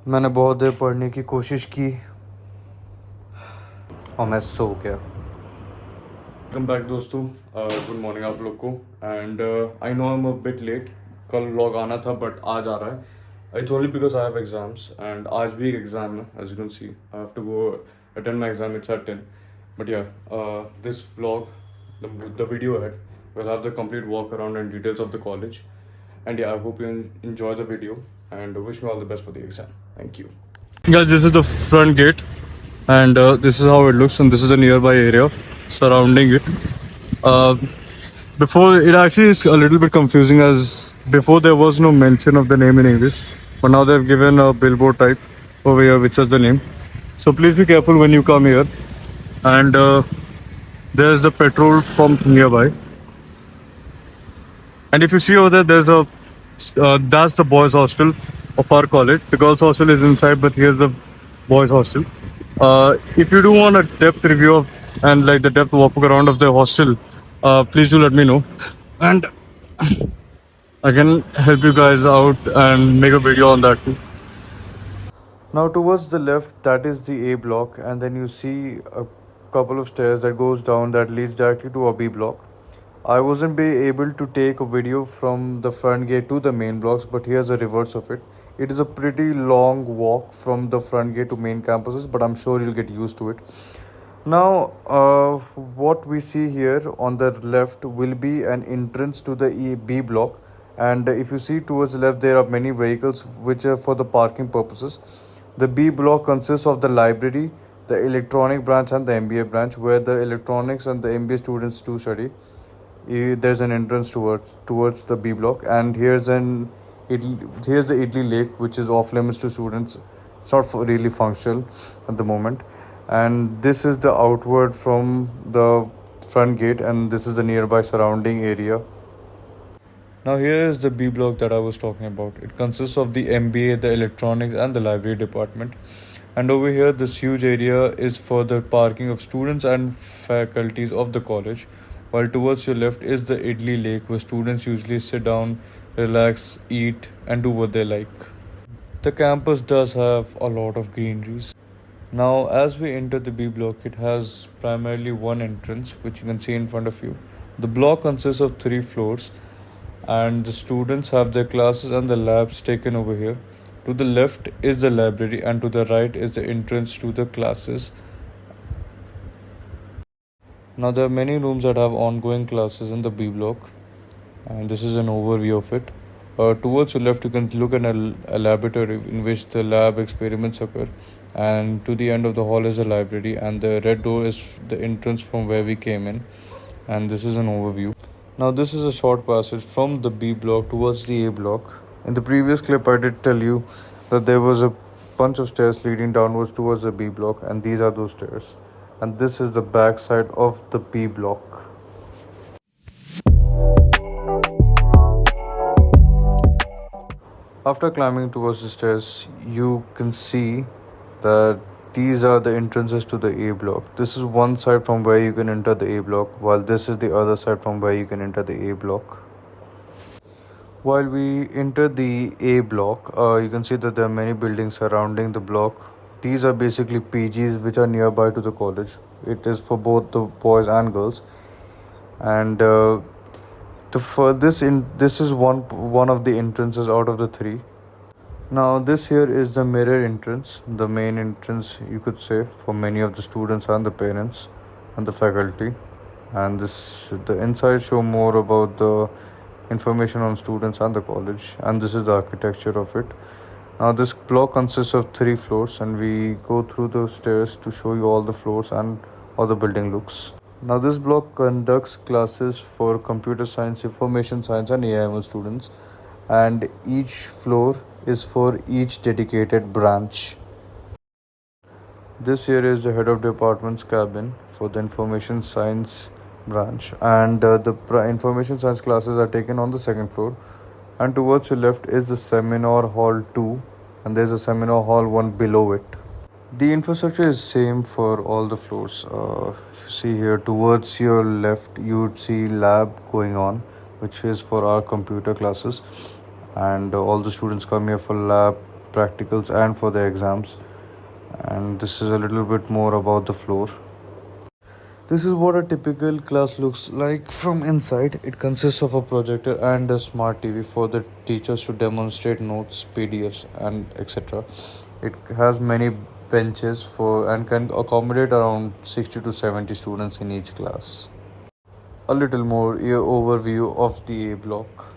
मैंने बहुत देर पढ़ने की कोशिश की और मैं सो गया। वेलकम बैक दोस्तों, गुड मॉर्निंग आप लोग को। And I know I am a bit late. कल व्लॉग आना था बट आज आ रहा है। It's only because I have exams and आज भी एक एग्जाम है। As you can see I have to go attend my exam. It's at 10 but yeah this vlog the video ahead will have the complete walk around and details of the college. And yeah, I hope you enjoy the video and wish me all the best for the exam. Thank you. Guys, this is the front gate, and this is how it looks, and this is the nearby area surrounding it. Uh, Before, it actually is a little bit confusing, as before there was no mention of the name in English, but now they've given a billboard type over here which says the name. So please be careful when you come here. And there's the petrol pump nearby. And if you see over there, there's a that's the boys' hostel of our college. The girls' hostel is inside, but here's the boys' hostel. If you do want a depth review of and like the depth walk around of the hostel, please do let me know, and I can help you guys out and make a video on that too. Now towards the left, that is the A block, and then you see a couple of stairs that goes down that leads directly to a B block. I wasn't be able to take a video from the front gate to the main blocks, but here's a reverse of it. It is a pretty long walk from the front gate to main campuses, but I'm sure you'll get used to it. Now, what we see here on the left will be an entrance to the B block, and if you see towards the left, there are many vehicles which are for the parking purposes. The B block consists of the library, the electronic branch, and the MBA branch, where the electronics and the MBA students do study. There's an entrance towards the B block, and here's here's the Italy Lake, which is off limits to students. It's not really functional at the moment. And this is the outward from the front gate, and this is the nearby surrounding area. Now here is the B block that I was talking about. It consists of the MBA, the electronics, and the library department. And over here, this huge area is for the parking of students and faculties of the college. While towards your left is the Idli Lake, where students usually sit down, relax, eat, and do what they like. The campus does have a lot of greeneries. Now, as we enter the B block, it has primarily one entrance, which you can see in front of you. The block consists of 3 floors, and the students have their classes and the labs taken over here. To the left is the library, and to the right is the entrance to the classes. Now, there are many rooms that have ongoing classes in the B block, and this is an overview of it. Towards your left, you can look at a laboratory in which the lab experiments occur, and to the end of the hall is a library, and the red door is the entrance from where we came in, and this is an overview. Now, this is a short passage from the B block towards the A block. In the previous clip, I did tell you that there was a bunch of stairs leading downwards towards the B block, and these are those stairs. And this is the back side of the B block. After climbing towards the stairs, you can see that these are the entrances to the A block. This is one side from where you can enter the A block, while this is the other side from where you can enter the A block. While we enter the A block, you can see that there are many buildings surrounding the block. These are basically PGs which are nearby to the college. It is for both the boys and girls. And this is one of the entrances out of the 3. Now this here is the mirror entrance, the main entrance you could say for many of the students and the parents and the faculty. And the inside show more about the information on students and the college, and this is the architecture of it. Now this block consists of 3 floors, and we go through the stairs to show you all the floors and how the building looks. Now this block conducts classes for computer science, information science, and AI students, and each floor is for each dedicated branch. This here is the head of department's cabin for the information science branch, and the information science classes are taken on the 2nd floor. And towards your left is the seminar hall 2, and there's a seminar hall 1 below it. The infrastructure is same for all the floors. If you see here towards your left, you would see lab going on, which is for our computer classes, and all the students come here for lab practicals and for the exams. And this is a little bit more about the floor. This is what a typical class looks like from inside. It consists of a projector and a smart TV for the teachers to demonstrate notes, PDFs, and etc. It has many benches for and can accommodate around 60 to 70 students in each class. A little more overview of the A block.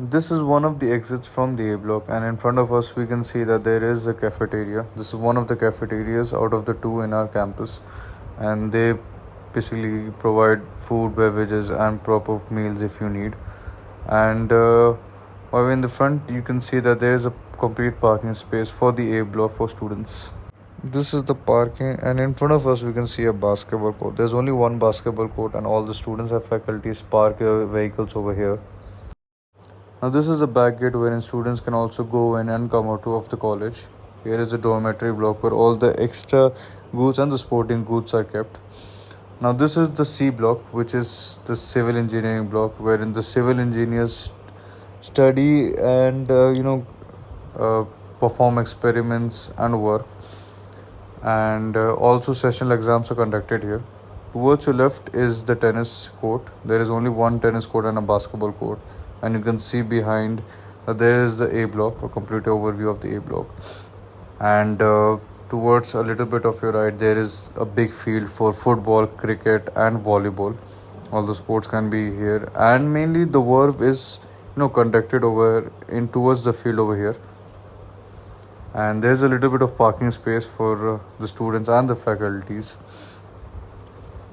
This is one of the exits from the A block, and in front of us we can see that there is a cafeteria. This is one of the cafeterias out of the two in our campus, and they basically provide food, beverages, and proper meals if you need. And while in the front, you can see that there is a complete parking space for the A block for students. This is the parking, and in front of us we can see a basketball court. There's only one basketball court, and all the students and faculties park vehicles over here. Now this is the back gate wherein students can also go in and come out of the college. Here is the dormitory block where all the extra goods and the sporting goods are kept. Now this is the C block, which is the civil engineering block, wherein the civil engineers study and perform experiments and work. And also sessional exams are conducted here. Towards your left is the tennis court. There is only one tennis court and a basketball court. And you can see behind there is the A block, a complete overview of the A block. And towards a little bit of your right, there is a big field for football, cricket, and volleyball. All the sports can be here, and mainly the work is conducted over in towards the field over here. And there's a little bit of parking space for the students and the faculties.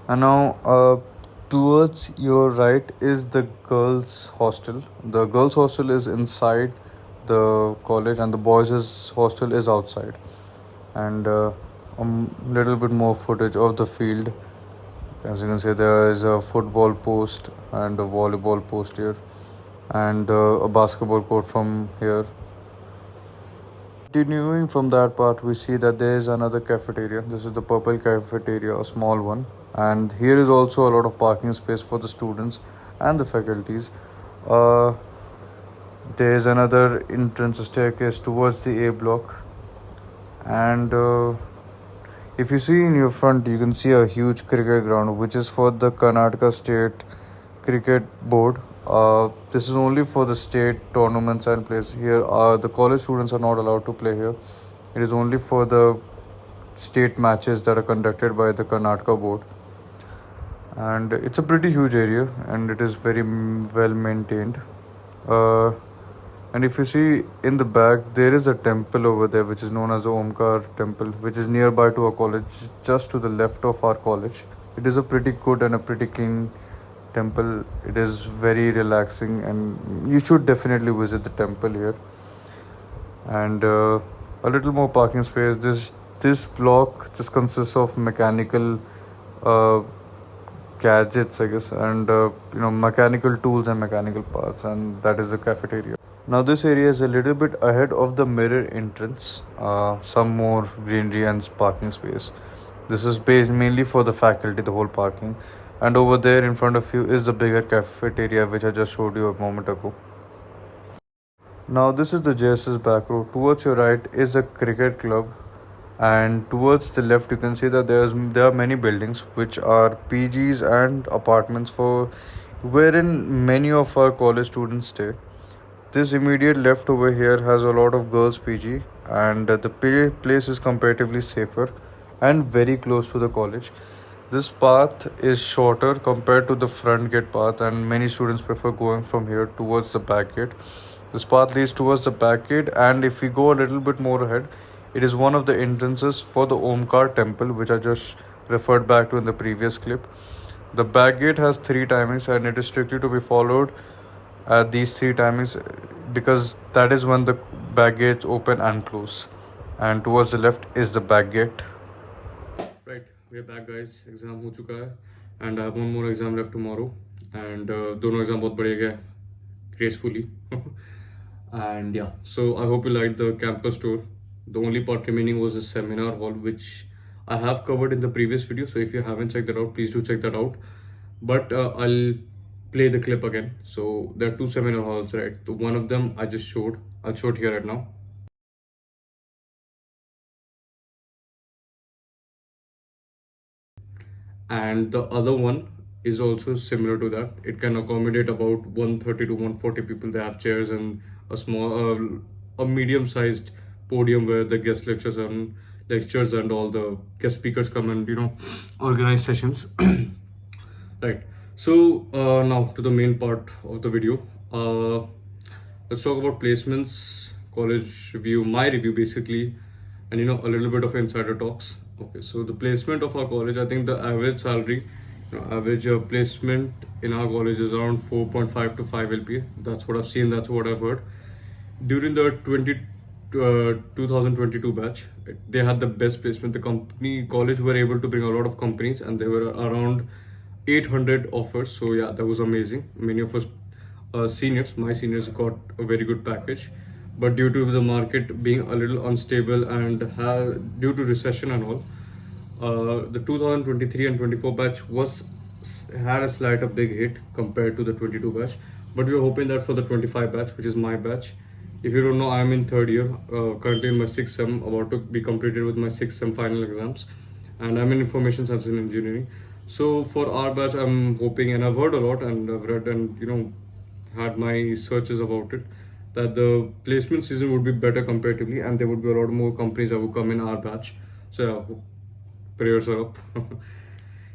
And now towards your right is the girls hostel. The girls hostel is inside the college and the boys' hostel is outside. And a little bit more footage of the field. As you can see, there is a football post and a volleyball post here, and a basketball court from here. Continuing from that part, we see that there is another cafeteria. This is the purple cafeteria, a small one, and here is also a lot of parking space for the students and the faculties. There is another entrance staircase towards the A block, and if you see in your front, you can see a huge cricket ground, which is for the Karnataka State Cricket Board. This is only for the state tournaments and plays here. The college students are not allowed to play here. It is only for the state matches that are conducted by the Karnataka board. And it's a pretty huge area, and it is very well maintained. And if you see in the back, there is a temple over there which is known as the Omkar temple, which is nearby to our college, just to the left of our college. It is a pretty good and a pretty clean temple. It is very relaxing, and you should definitely visit the temple here. And a little more parking space. This block just consists of mechanical gadgets, I guess, and mechanical tools and mechanical parts, and that is the cafeteria. Now this area is a little bit ahead of the mirror entrance. Some more greenery and parking space. This is based mainly for the faculty, the whole parking. And over there in front of you is the bigger cafeteria which I just showed you a moment ago. Now this is the JSS back row. Towards your right is a cricket club, and towards the left you can see that there are many buildings which are PGs and apartments for wherein many of our college students stay. This immediate left over here has a lot of girls PG, and the place is comparatively safer and very close to the college. This path is shorter compared to the front gate path, and many students prefer going from here towards the back gate. This path leads towards the back gate, and if we go a little bit more ahead, it is one of the entrances for the Omkar temple, which I just referred back to in the previous clip. The back gate has 3 timings, and it is strictly to be followed at these 3 timings, because that is when the back gates open and close. And towards the left is the back gate. Right, we are back, guys. Exam हो चुका है, and I have one more exam left tomorrow. And दोनों exam बहुत बढ़िया गए, gracefully. And yeah, so I hope you liked the campus tour. The only part remaining was the seminar hall, which I have covered in the previous video. So if you haven't checked that out, please do check that out. But I'll play the clip again. So there are two seminar halls, right? So one of them I just showed. I'll show it here right now. And the other one is also similar to that. It can accommodate about 130 to 140 people. They have chairs and a small a medium sized podium where the guest lectures and all the guest speakers come and organize sessions. Right. So now to the main part of the video. Let's talk about placements, college review, my review basically, and a little bit of insider talks. Okay, so the placement of our college, I think the average salary, average placement in our college is around 4.5 to 5 LPA. That's what I've seen. That's what I've heard. During the 2022 batch, they had the best placement. The company college were able to bring a lot of companies, and there were around 800 offers. So yeah, that was amazing. Many of us my seniors got a very good package, but due to the market being a little unstable and due to recession and all, the 2023 and 24 batch had a slight a big hit compared to the 22 batch, but we were hoping that for the 25 batch, which is my batch. If you don't know, I'm in third year, currently in my sixth sem, about to be completed with my sixth sem final exams, and I'm in information science and engineering. So for our batch, I'm hoping, and I've heard a lot, and I've read and had my searches about it, that the placement season would be better comparatively, and there would be a lot more companies that would come in our batch. So yeah, prayers are up.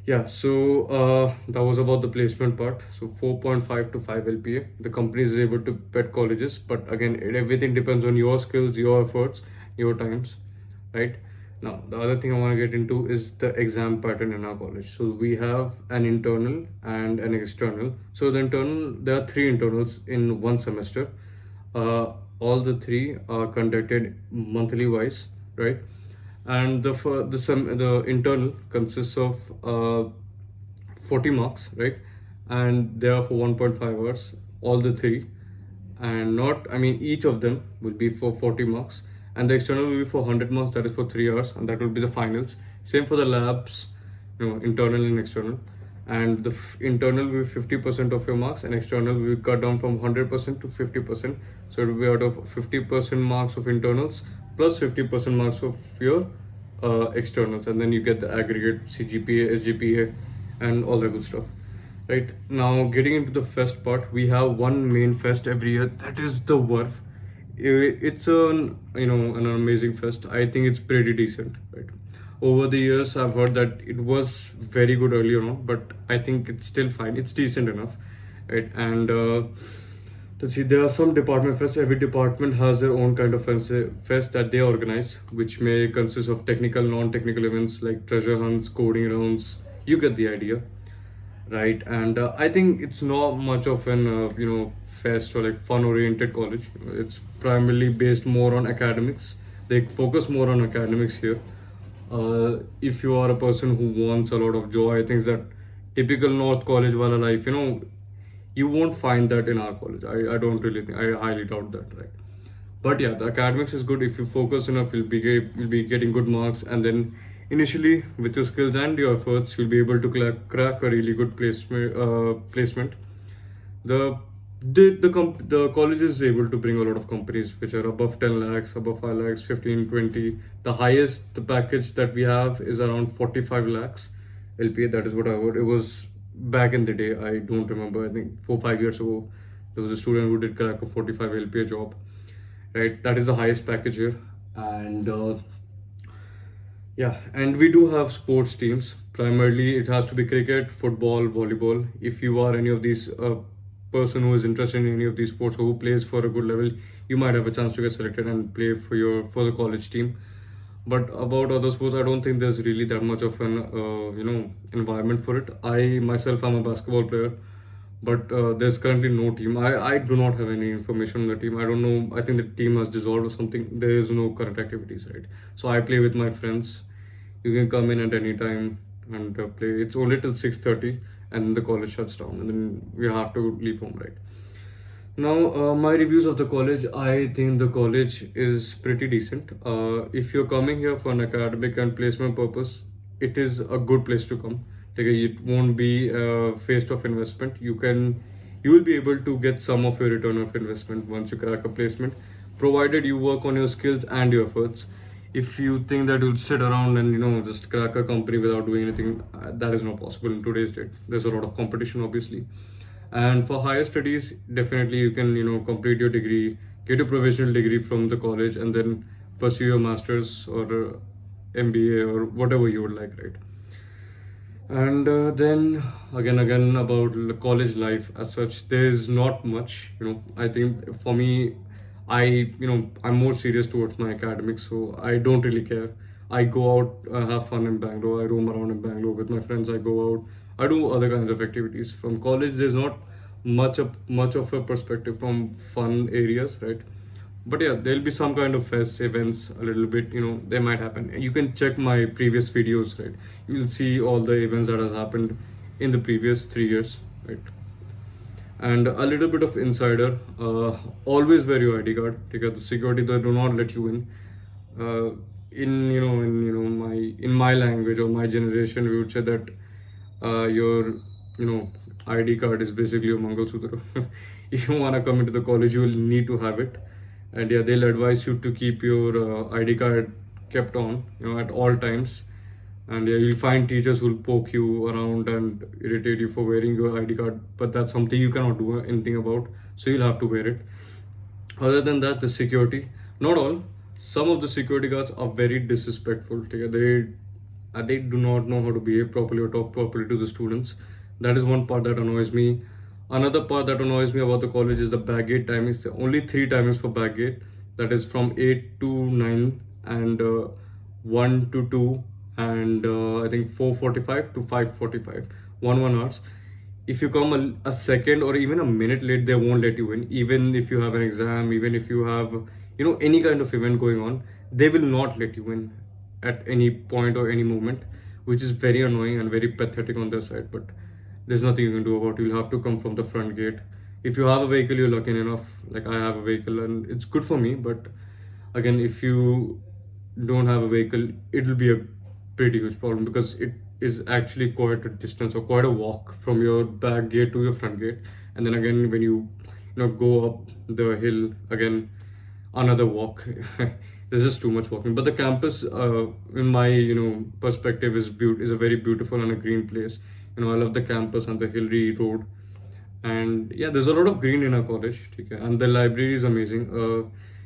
Yeah, so that was about the placement part. So 4.5 to 5 LPA. The company is able to pet colleges, but again, everything depends on your skills, your efforts, your times, right? Now, the other thing I want to get into is the exam pattern in our college. So we have an internal and an external. So the internal, there are three internals in one semester. All the three are conducted monthly wise, right? And the internal consists of 40 marks, right? And they are for 1.5 hours, all the three. And not, I mean, each of them will be for 40 marks, and the external will be for 100 marks, that is for 3 hours, and that will be the finals. Same for the labs, internal and external. And the internal will be 50% of your marks, and external will be cut down from 100% to 50%. So it will be out of 50% marks of internals plus 50% marks of your externals, and then you get the aggregate CGPA, SGPA, and all that good stuff. Right now, getting into the fest part, we have one main fest every year. That is the WRF. It's an amazing fest. I think it's pretty decent. Right. Over the years, I've heard that it was very good earlier on, but I think it's still fine. It's decent enough, right? And let's see, there are some department fests. Every department has their own kind of fest that they organize, which may consist of technical, non-technical events like treasure hunts, coding rounds. You get the idea, right? And I think it's not much of an fest or like fun-oriented college. It's primarily based more on academics. They focus more on academics here. If you are a person who wants a lot of joy, things that typical North College wala life, you won't find that in our college. I don't really think, I highly doubt that, right? But yeah, the academics is good. If you focus enough, you'll be getting good marks, and then initially with your skills and your efforts, you'll be able to crack a really good placement. The college is able to bring a lot of companies which are above 10 lakhs, above 5 lakhs, 15, 20. The highest the package that we have is around 45 lakhs LPA. That is what I heard. It was back in the day. I don't remember. I think 4 5 years ago, there was a student who did crack a 45 LPA job. Right, that is the highest package here, and yeah, and we do have sports teams. Primarily, it has to be cricket, football, volleyball. If you are any of these person who is interested in any of these sports or who plays for a good level, you might have a chance to get selected and play for the college team. But about other sports, I don't think there's really that much of an environment for it. I myself am a basketball player, but there's currently no team. I do not have any information on the team. I don't know. I think the team has dissolved or something. There is no current activities, right? So I play with my friends. You can come in at any time and play. It's only till 6:30, and then the college shuts down, and then we have to leave home, right? Now, my reviews of the college. I think the college is pretty decent. If you're coming here for an academic and placement purpose, it is a good place to come. Okay, it won't be a waste of investment. You will be able to get some of your return of investment once you crack a placement, provided you work on your skills and your efforts. If you think that you'll sit around and just crack a company without doing anything, that is not possible in today's date. There's a lot of competition, obviously. And for higher studies, definitely you can complete your degree, get a professional degree from the college, and then pursue your masters or MBA or whatever you would like, right? And then again about college life as such, there's not much. I think for me, I I'm more serious towards my academics, so I don't really care. I go out, have fun in Bangalore. I roam around in Bangalore with my friends. I go out, I do other kinds of activities. From college, there's not much of a perspective from fun areas, right? But yeah, there'll be some kind of fest events a little bit. They might happen. You can check my previous videos, right? You'll see all the events that has happened in the previous 3 years, right? And a little bit of insider, always wear your ID card because the security, they do not let you in. In my language or my generation, we would say that your ID card is basically a Mangalsutra. If you want to come into the college, you will need to have it. And yeah, they'll advise you to keep your ID card kept on at all times. And yeah, you'll find teachers who'll poke you around and irritate you for wearing your ID card, but that's something you cannot do anything about, so you'll have to wear it. Other than that, the security, not all, some of the security guards are very disrespectful. They do not know how to behave properly or talk properly to the students. That is one part that annoys me. Another part that annoys me about the college is the back gate timings. There are only three timings for back gate, that is from 8 to 9 and 1 to 2 and I think 4:45 to 5:45, 1 hours. If you come a second or even a minute late, they won't let you in. Even if you have an exam, even if you have any kind of event going on, they will not let you in at any point or any moment, which is very annoying and very pathetic on their side. But there's nothing you can do about it. You'll have to come from the front gate. If you have a vehicle, you're lucky enough. Like I have a vehicle and it's good for me. But again, if you don't have a vehicle, it will be a pretty huge problem because it is actually quite a distance or quite a walk from your back gate to your front gate. And then again, when you go up the hill again, another walk. There's just too much walking. But the campus, in my perspective, is a very beautiful and a green place. I love the campus and the hilly road. And yeah, there's a lot of green in our college. Okay? And the library is amazing.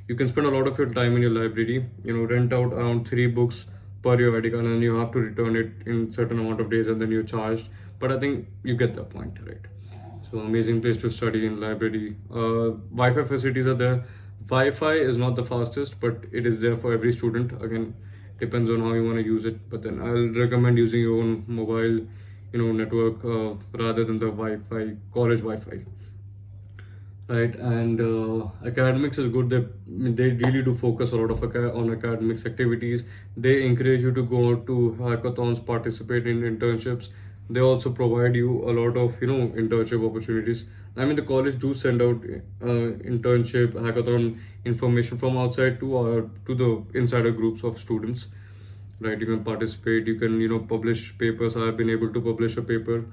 You can spend a lot of your time in your library. Rent out around 3 books per your ID card, and you have to return it in certain amount of days, and then you're charged. But I think you get the point, right? So amazing place to study in library. Wi-Fi facilities are there. Wi-Fi is not the fastest, but it is there for every student. Again, depends on how you want to use it. But then I'll recommend using your own mobile, network rather than the Wi-Fi, college Wi-Fi. Right, and academics is good. They really do focus a lot of on academics activities. They encourage you to go to hackathons, participate in internships. They also provide you a lot of internship opportunities. I mean, the college do send out internship hackathon information from outside to the insider groups of students. Right, you can participate. You can publish papers. I have been able to publish a paper.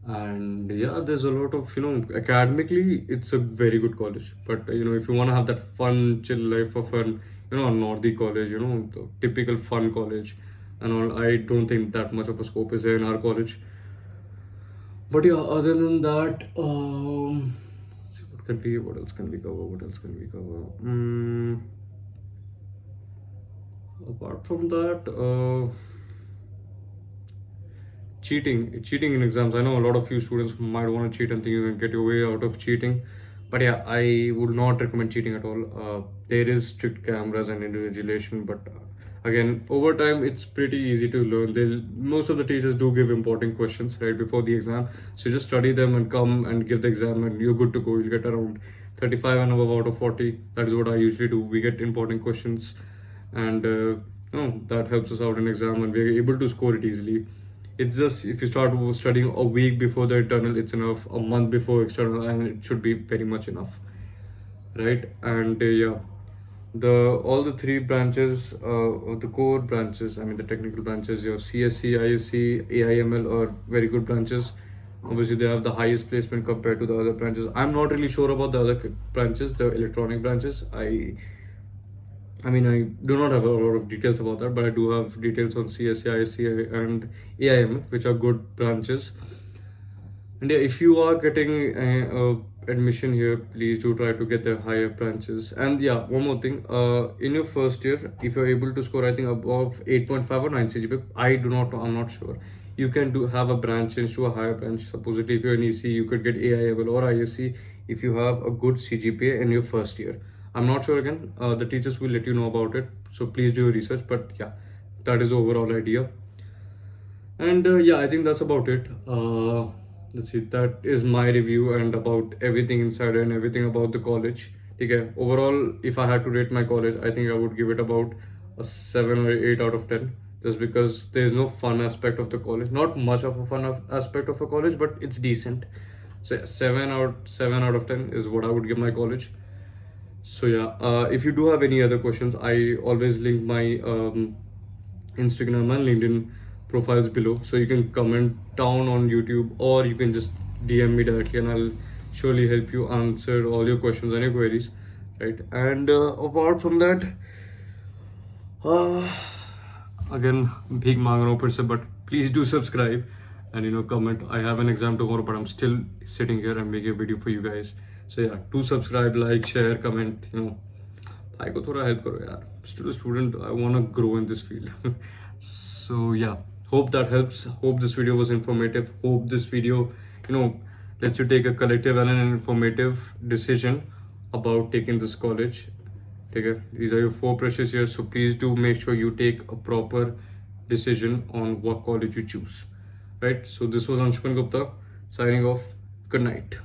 And yeah, there's a lot of academically it's a very good college. But if you want to have that fun chill life of an a Northy college, the typical fun college and all, I don't think that much of a scope is there in our college. But yeah, other than that, let's see what else can we cover. Apart from that, cheating in exams. I know a lot of you students might want to cheat and think you can get your way out of cheating, but yeah, I would not recommend cheating at all. There is strict cameras and invigilation, but again, over time it's pretty easy to learn. Most of the teachers do give important questions right before the exam, so just study them and come and give the exam and you're good to go. You'll get around 35 and above out of 40. That is what I usually do. We get important questions, and that helps us out in exam and we're able to score it easily. It's just if you start studying a week before the internal, it's enough. A month before external, and it should be very much enough, right? And yeah, the all the three branches of the core branches, I mean the technical branches, your CSC, ISC, AIML are very good branches. Obviously they have the highest placement compared to the other branches. I'm not really sure about the other branches, the electronic branches. I mean, I do not have a lot of details about that, but I do have details on CSC, ISC, and AIML, which are good branches. And yeah, if you are getting admission here, please do try to get the higher branches. And yeah, one more thing. In your first year, if you're able to score, I think above 8.5 or 9 CGPA, I do not know, I'm not sure. You can do have a branch change to a higher branch. Supposedly, if you're in EC, you could get AIML or ISC if you have a good CGPA in your first year. I'm not sure again. The teachers will let you know about it. So please do your research. But yeah, that is the overall idea. And yeah, I think that's about it. Let's see, that is my review and about everything inside and everything about the college. Okay, overall, if I had to rate my college, I think I would give it about a 7 or 8 out of 10, just because there's no fun aspect of the college. Not much of a fun aspect of a college, but it's decent. So yeah, 7 out of 10 is what I would give my college. So yeah, if you do have any other questions, I always link my Instagram and LinkedIn profiles below, so you can comment down on YouTube, or you can just DM me directly, and I'll surely help you answer all your questions and your queries, right? And apart from that, again, big mangano per se, but please do subscribe and comment. I have an exam tomorrow, but I'm still sitting here and making a video for you guys. So yeah, do subscribe, like, share, comment. I को थोड़ा help करो यार. Still a student, I want to grow in this field. So yeah, hope that helps. Hope this video was informative. Hope this video, lets you take a collective and an informative decision about taking this college. Okay, these are your 4 precious years, so please do make sure you take a proper decision on what college you choose. Right? So this was Anshuman Gupta signing off. Good night.